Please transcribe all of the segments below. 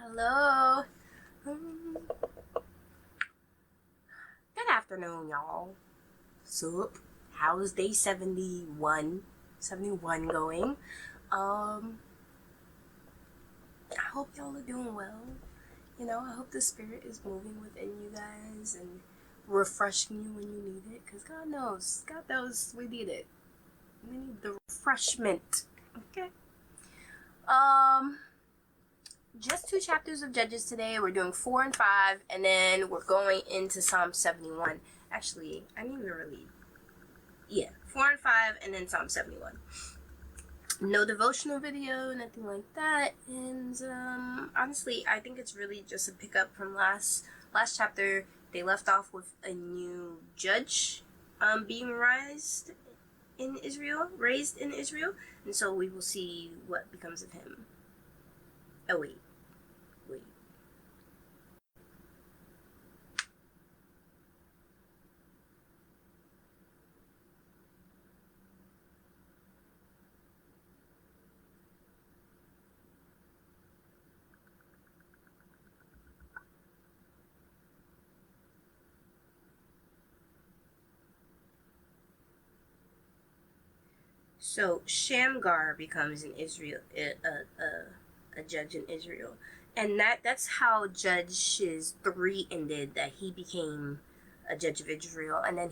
Hello. Good afternoon, y'all. Sup? How's day 71 going? I hope y'all are doing well. I hope the spirit is moving within you guys and refreshing you when you need it. Because God knows we need it. We need the refreshment. Okay? Just 2 chapters of Judges today. We're doing 4 and 5, and then we're going into Psalm 71. Actually, I didn't even really... Yeah, 4 and 5, and then Psalm 71. No devotional video, nothing like that. And honestly, I think it's really just a pickup from last chapter. They left off with a new judge being raised in Israel, and so we will see what becomes of him. Oh wait. So Shamgar becomes a judge in Israel, and that's how Judges 3 ended. That he became a judge of Israel, and then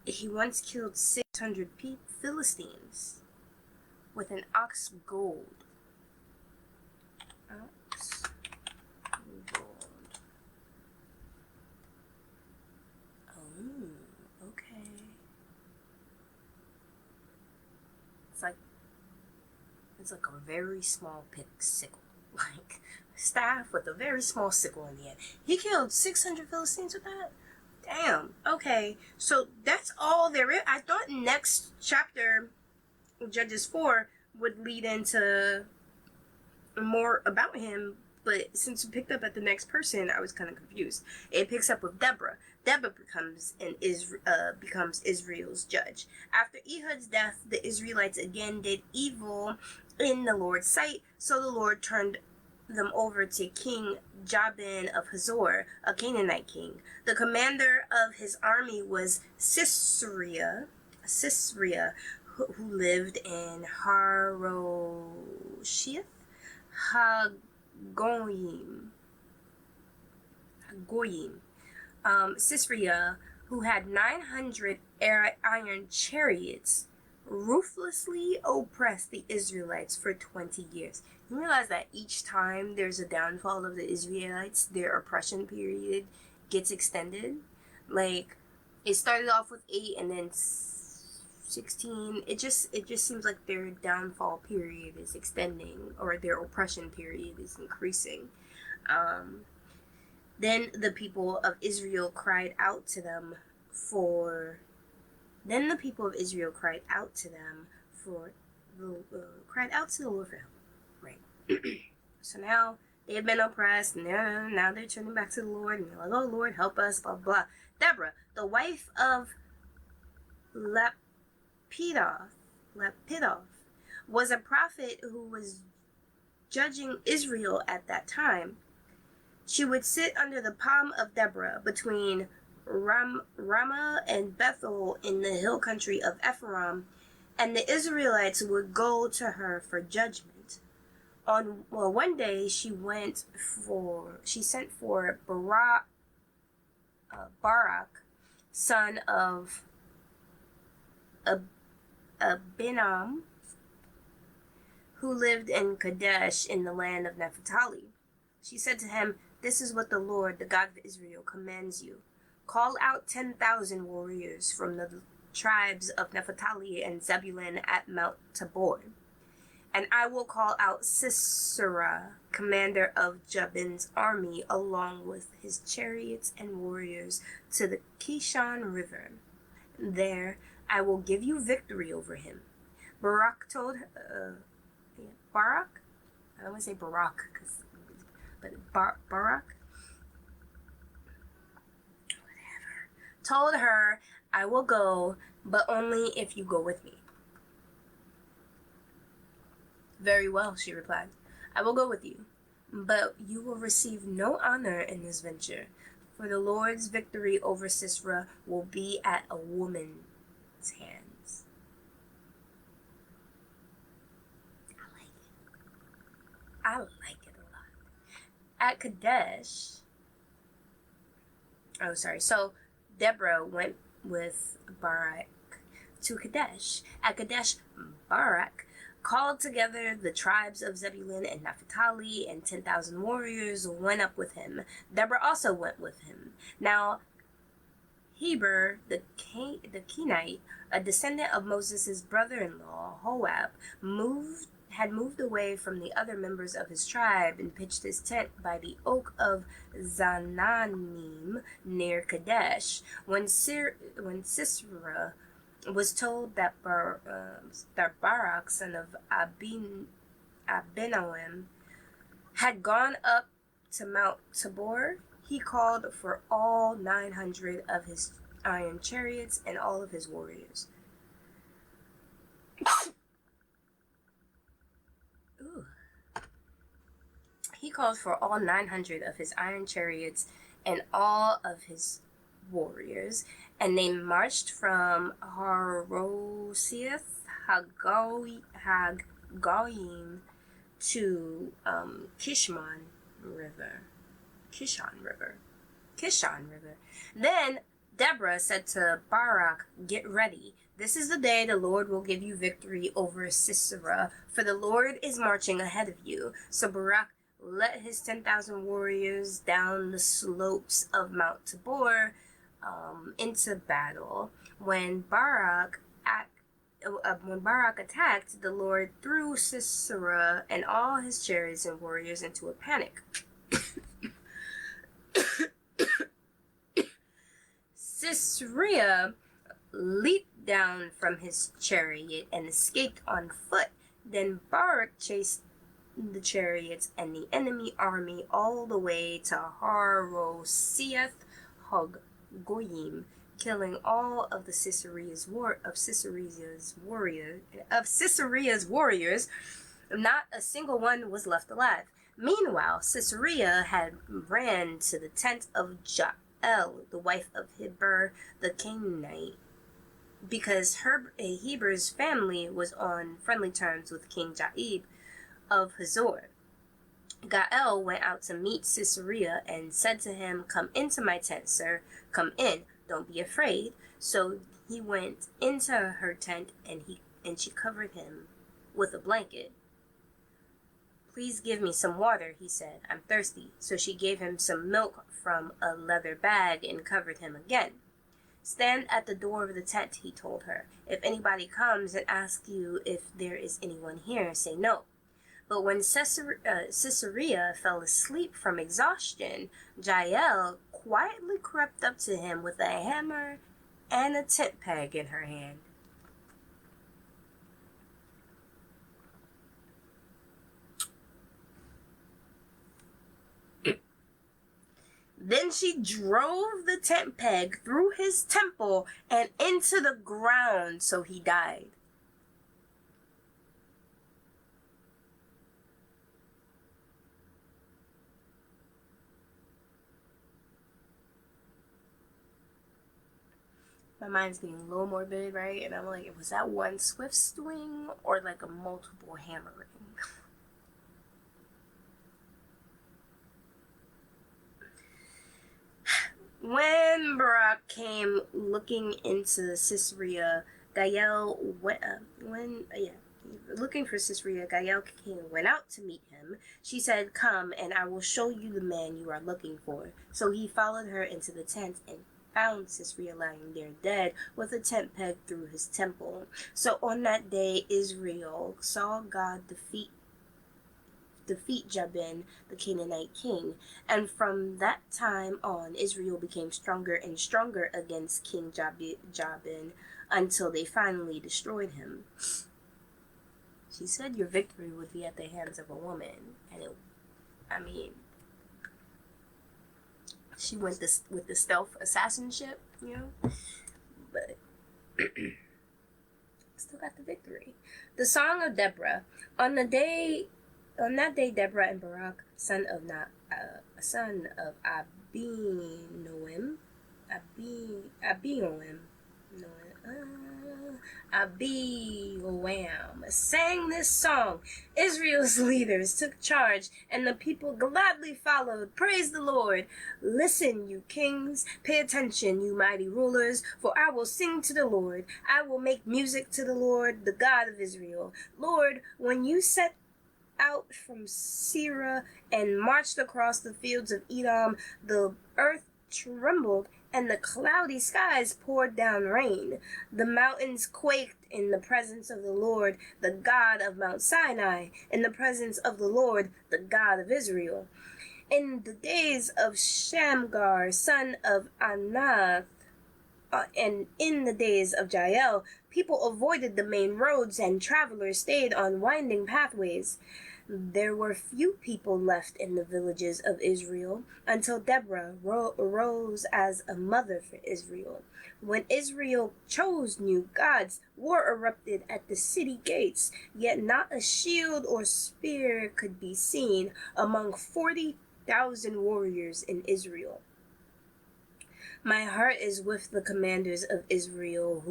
he once killed 600 Philistines with an ox goad. Ox gold. Oh, okay. It's like a very small sickle, like staff with a very small sickle in the end. He killed 600 Philistines with that? Damn. Okay, so that's all there is. I thought next chapter, Judges 4, would lead into more about him, but since we picked up at the next person, I was kind of confused. It picks up with Deborah. Deborah becomes Israel's judge. After Ehud's death, the Israelites again did evil in the Lord's sight, so the Lord turned them over to King Jabin of Hazor, a Canaanite king. The commander of his army was Sisera, who lived in Harosheth Hagoyim. Sisera, who had 900 iron chariots, ruthlessly oppressed the Israelites for 20 years. You realize that each time there's a downfall of the Israelites, their oppression period gets extended? Like, it started off with 8 and then 16. It just seems like their downfall period is extending, or their oppression period is increasing. Then the people of Israel cried out to them for cried out to the Lord for help. Right. So now they have been oppressed, and now they're turning back to the Lord, and they're like, "Oh Lord, help us!" Blah blah. Deborah, the wife of Lapidoth, was a prophet who was judging Israel at that time. She would sit under the palm of Deborah between Ramah and Bethel in the hill country of Ephraim, and the Israelites would go to her for judgment. One day she sent for Barak, son of Abinadab, who lived in Kadesh in the land of Naphtali. She said to him, "This is what the Lord, the God of Israel, commands you. Call out 10,000 warriors from the tribes of Naphtali and Zebulun at Mount Tabor. And I will call out Sisera, commander of Jabin's army, along with his chariots and warriors, to the Kishon River. There I will give you victory over him." Barak told Barak? I don't want to say Barak, but Barak? Whatever. Told her, "I will go, but only if you go with me." "Very well," she replied. "I will go with you. But you will receive no honor in this venture, for the Lord's victory over Sisera will be at a woman's hands. I like it a lot. At Kadesh, so Deborah went with Barak to Kadesh. At Kadesh, Barak called together the tribes of Zebulun and Naphtali, and 10,000 warriors went up with him. Deborah also went with him. Now, Heber, the Kenite, a descendant of Moses' brother-in-law, Joab, had moved away from the other members of his tribe and pitched his tent by the oak of Zananim near Kadesh. When Sisera was told that Barak, son of Abinoam, had gone up to Mount Tabor, he called for all 900 of his iron chariots and all of his warriors. He called for all 900 of his iron chariots and all of his warriors, and they marched from Harosheth Hagoyim to Kishon River. Then Deborah said to Barak, "Get ready. This is the day the Lord will give you victory over Sisera, for the Lord is marching ahead of you." So Barak led his 10,000 warriors down the slopes of Mount Tabor into battle. When Barak attacked, the Lord threw Sisera and all his chariots and warriors into a panic. Sisera leaped down from his chariot and escaped on foot. Then Barak chased the chariots and the enemy army all the way to Harosheth Hagoyim, killing all of Sisera's warriors. Not a single one was left alive. Meanwhile, Sisera had ran to the tent of Jael, the wife of Heber the Canaanite, because Heber's family was on friendly terms with King Jael of Hazor. Jael went out to meet Sisera and said to him, "Come into my tent, sir. Come in. Don't be afraid." So he went into her tent and she covered him with a blanket. "Please give me some water," he said. "I'm thirsty." So she gave him some milk from a leather bag and covered him again. "Stand at the door of the tent," he told her. "If anybody comes and asks you if there is anyone here, say no." But when Sisera fell asleep from exhaustion, Jael quietly crept up to him with a hammer and a tent peg in her hand. Then she drove the tent peg through his temple and into the ground, so he died. My mind's getting a little morbid, right? And I'm like, was that one swift swing or like a multiple hammering? When Barak came looking into Sisera, looking for Sisera, Jael went out to meet him. She said, "Come, and I will show you the man you are looking for." So he followed her into the tent and found Sisera lying there dead with a tent peg through his temple. So on that day, Israel saw God defeat Jabin, the Canaanite king, and from that time on, Israel became stronger and stronger against King Jabin until they finally destroyed him. She said your victory would be at the hands of a woman, and she went with the stealth assassinship, but still got the victory. The Song of Deborah. On the day On that day, Deborah and Barak, son of Abinoam, Abioam, sang this song. Israel's leaders took charge, and the people gladly followed. Praise the Lord! Listen, you kings. Pay attention, you mighty rulers, for I will sing to the Lord. I will make music to the Lord, the God of Israel. Lord, when you set out from Seirah and marched across the fields of Edom, the earth trembled and the cloudy skies poured down rain. The mountains quaked in the presence of the Lord, the God of Mount Sinai, in the presence of the Lord, the God of Israel. In the days of Shamgar, son of Anath, and in the days of Jael, people avoided the main roads and travelers stayed on winding pathways. There were few people left in the villages of Israel until Deborah arose as a mother for Israel. When Israel chose new gods, war erupted at the city gates, yet not a shield or spear could be seen among 40,000 warriors in Israel. My heart is with the commanders of Israel,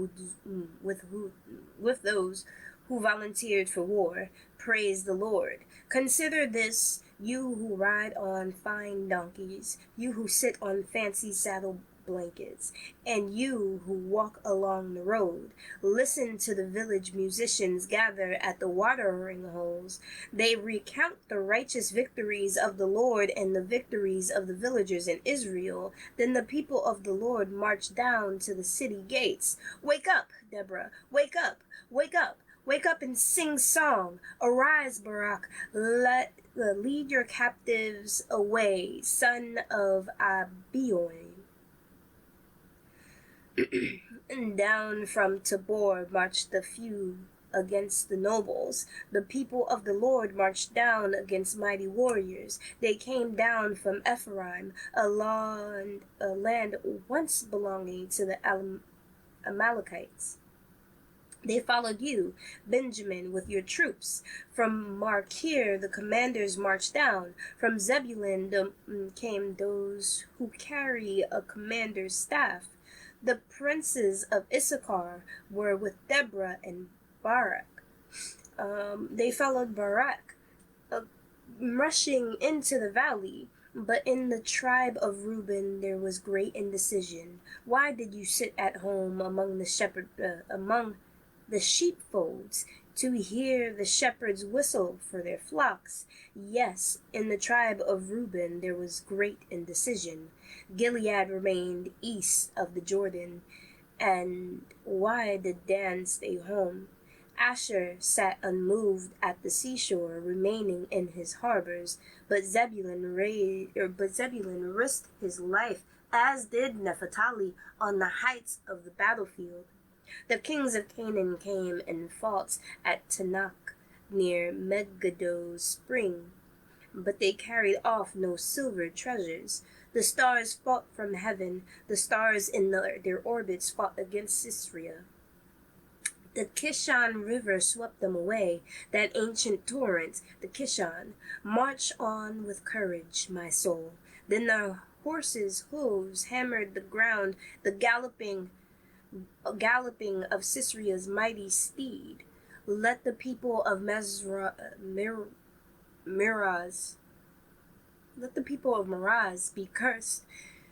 with those who volunteered for war. Praise the Lord. Consider this, you who ride on fine donkeys, you who sit on fancy saddle blankets, and you who walk along the road. Listen to the village musicians gather at the watering holes. They recount the righteous victories of the Lord and the victories of the villagers in Israel. Then the people of the Lord march down to the city gates. Wake up, Deborah, wake up, wake up. Wake up and sing song. Arise, Barak. Lead your captives away, son of Abioam. And down from Tabor marched the few against the nobles. The people of the Lord marched down against mighty warriors. They came down from Ephraim, a land once belonging to the Amalekites. They followed you, Benjamin, with your troops. From Machir the commanders marched down. From Zebulun came those who carry a commander's staff. The princes of Issachar were with Deborah and Barak. They followed Barak, rushing into the valley. But in the tribe of Reuben there was great indecision. Why did you sit at home among the sheepfolds to hear the shepherds whistle for their flocks? Yes, in the tribe of Reuben there was great indecision. Gilead remained east of the Jordan. And why did Dan stay home? Asher sat unmoved at the seashore, remaining in his harbors, but Zebulun risked his life, as did Naphtali on the heights of the battlefield. The kings of Canaan came and fought at Tanakh near Megiddo's spring, but they carried off no silver treasures. The stars fought from heaven. The stars in their orbits fought against Sisera. The Kishon River swept them away, that ancient torrent, the Kishon. March on with courage, my soul. Then the horses' hooves hammered the ground, the galloping of Sisera's mighty steed. Let the people of Meroz be cursed,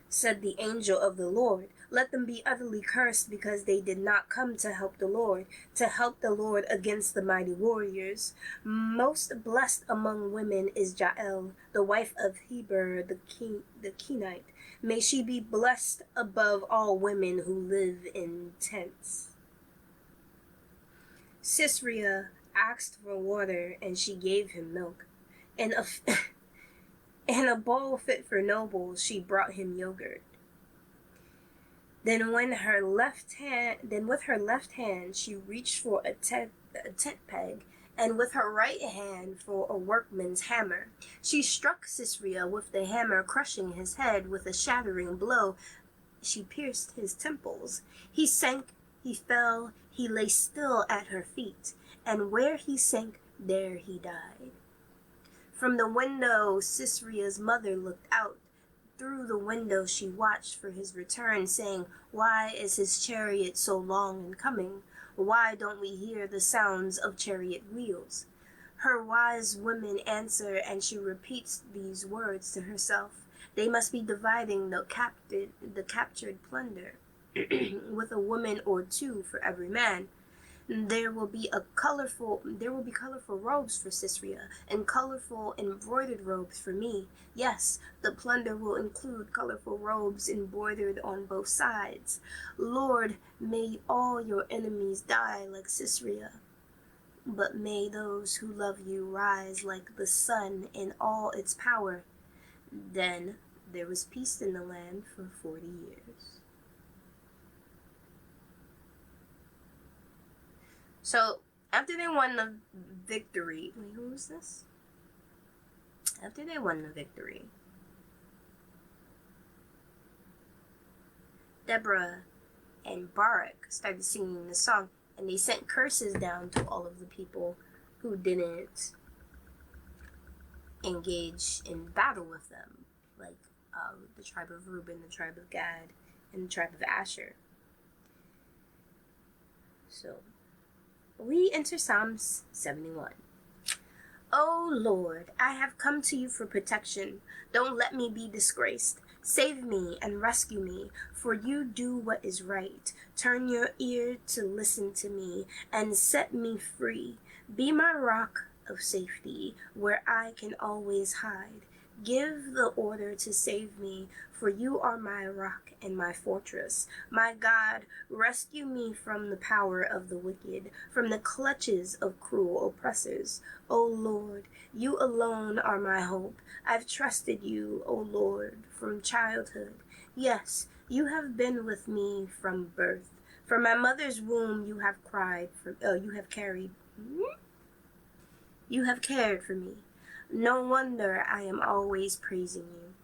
said the angel of the Lord. Let them be utterly cursed, because they did not come to help the Lord against the mighty warriors. Most blessed among women is Jael, the wife of Heber the Kenite. May she be blessed above all women who live in tents. Sisera asked for water, and she gave him milk. And a bowl fit for nobles, she brought him yogurt. Then with her left hand she reached for a tent peg, and with her right hand for a workman's hammer. She struck Sisera with the hammer, crushing his head with a shattering blow. She pierced his temples. He sank, he fell, he lay still at her feet, and where he sank, there he died. From the window, Sisera's mother looked out. Through the window she watched for his return, saying, "Why is his chariot so long in coming? Why don't we hear the sounds of chariot wheels?" Her wise women answer, and she repeats these words to herself. They must be dividing the captured plunder with a woman or two for every man. There will be colorful robes for Sisera, and colorful embroidered robes for me. Yes, the plunder will include colorful robes embroidered on both sides. Lord, may all your enemies die like Sisera, but may those who love you rise like the sun in all its power. Then there was peace in the land for 40 years. So, after they won the victory, wait, who was this? After they won the victory, Deborah and Barak started singing the song, and they sent curses down to all of the people who didn't engage in battle with them, like the tribe of Reuben, the tribe of Gad, and the tribe of Asher. So, we enter Psalms 71. O Lord, I have come to you for protection. Don't let me be disgraced. Save me and rescue me, for you do what is right. Turn your ear to listen to me and set me free. Be my rock of safety, where I can always hide. Give the order to save me, for you are my rock and my fortress. My God, rescue me from the power of the wicked, from the clutches of cruel oppressors. O Lord, you alone are my hope. I've trusted you, O Lord, from childhood. Yes, you have been with me from birth. From my mother's womb you have cared for me. No wonder I am always praising you.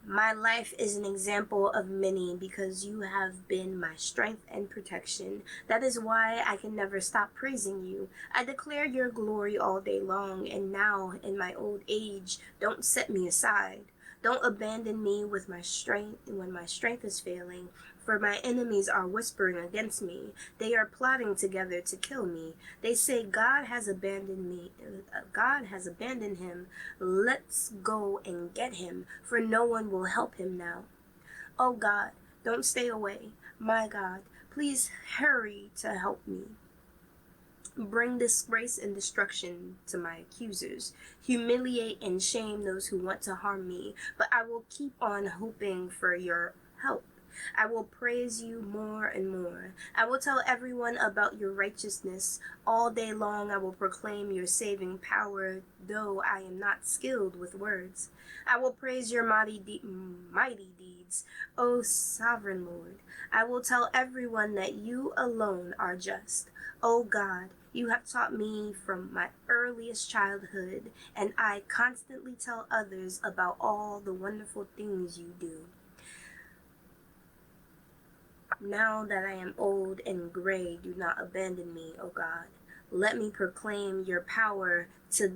My life is an example of many because you have been my strength and protection. That is why I can never stop praising you. I declare your glory all day long, and now in my old age, don't set me aside. Don't abandon me with my strength when my strength is failing, for my enemies are whispering against me. They are plotting together to kill me. They say, God has abandoned me. God has abandoned him. Let's go and get him, for no one will help him now. Oh God, don't stay away. My God, please hurry to help me. Bring disgrace and destruction to my accusers. Humiliate and shame those who want to harm me. But I will keep on hoping for your help. I will praise you more and more. I will tell everyone about your righteousness. All day long I will proclaim your saving power, though I am not skilled with words. I will praise your mighty deeds, O sovereign Lord. I will tell everyone that you alone are just. O God, you have taught me from my earliest childhood, and I constantly tell others about all the wonderful things you do. Now that I am old and gray, do not abandon me, O God. Let me proclaim your power to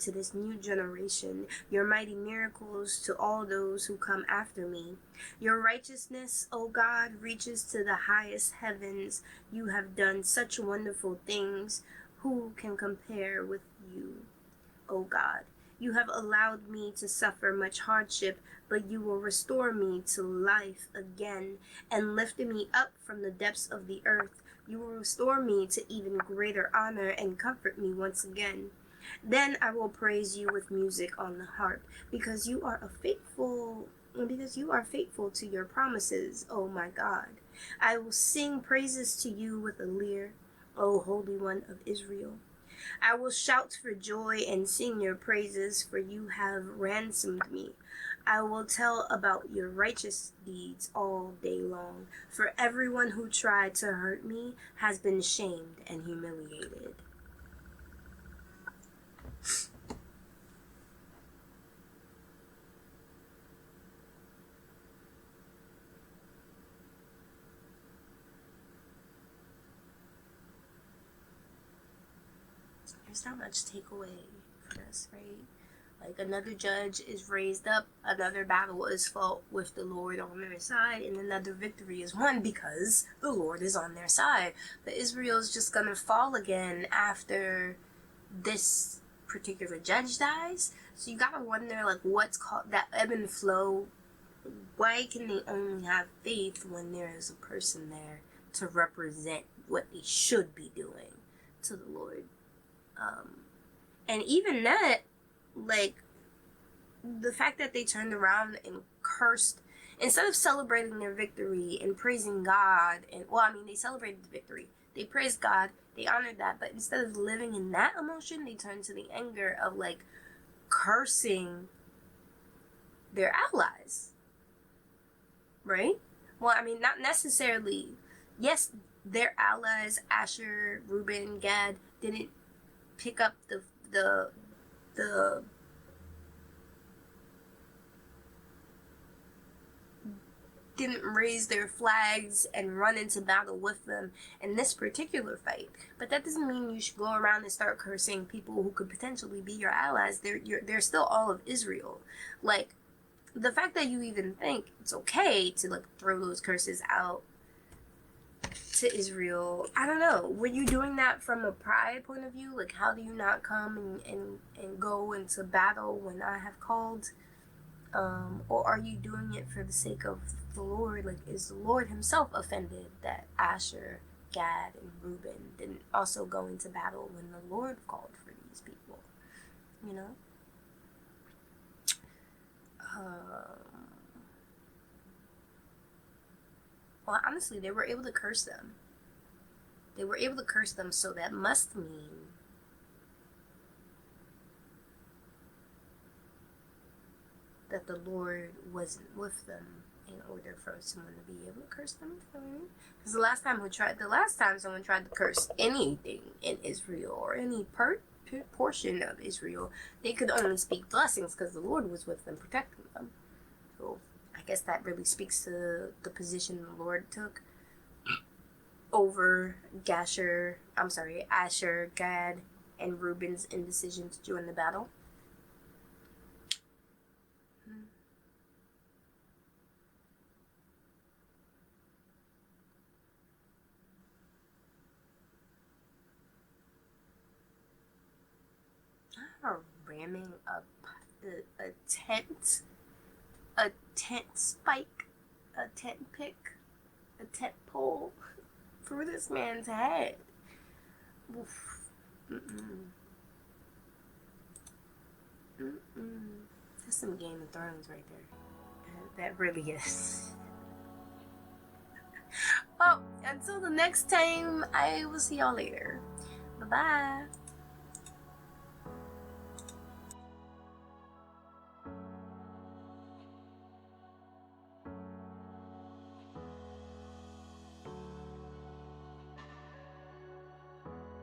this new generation, your mighty miracles to all those who come after me. Your righteousness, O God, reaches to the highest heavens. You have done such wonderful things. Who can compare with you, O God? You have allowed me to suffer much hardship, but you will restore me to life again and lift me up from the depths of the earth. You will restore me to even greater honor and comfort me once again. Then I will praise you with music on the harp, because you are faithful to your promises, O my God. I will sing praises to you with a lyre, O Holy One of Israel. I will shout for joy and sing your praises, for you have ransomed me. I will tell about your righteous deeds all day long, for everyone who tried to hurt me has been shamed and humiliated. there's not much takeaway for us, right? Like, another judge is raised up, another battle is fought with the Lord on their side, and another victory is won because the Lord is on their side. But Israel's just gonna fall again after this particular judge dies. So you gotta wonder, like, what's called that ebb and flow. Why can they only have faith when there is a person there to represent what they should be doing to the Lord? And even that, like, the fact that they turned around and cursed, instead of celebrating their victory and praising God, and, well, I mean, they celebrated the victory, they praised God, they honored that, but instead of living in that emotion, they turned to the anger of, like, cursing their allies, right? Well, I mean, not necessarily, yes, their allies, Asher, Reuben, Gad, didn't pick up the didn't raise their flags and run into battle with them in this particular fight. But that doesn't mean you should go around and start cursing people who could potentially be your allies. They're still all of Israel. Like, the fact that you even think it's okay to, like, throw those curses out to Israel, I don't know. Were you doing that from a pride point of view? Like, how do you not come and go into battle when I have called? Or are you doing it for the sake of the Lord? Like, is the Lord himself offended that Asher, Gad, and Reuben didn't also go into battle when the Lord called for these people? You know? Well, honestly, they were able to curse them. They were able to curse them, so that must mean that the Lord wasn't with them in order for someone to be able to curse them. Because the last time someone tried to curse anything in Israel or any portion of Israel, they could only speak blessings because the Lord was with them, protecting them. So I guess that really speaks to the position the Lord took over Asher, Gad, and Reuben's indecision to join the battle. Ramming a tent spike, a tent pick, a tent pole through this man's head. Oof. That's some Game of Thrones right there. That really is. Well, until the next time, I will see y'all later. Bye-bye.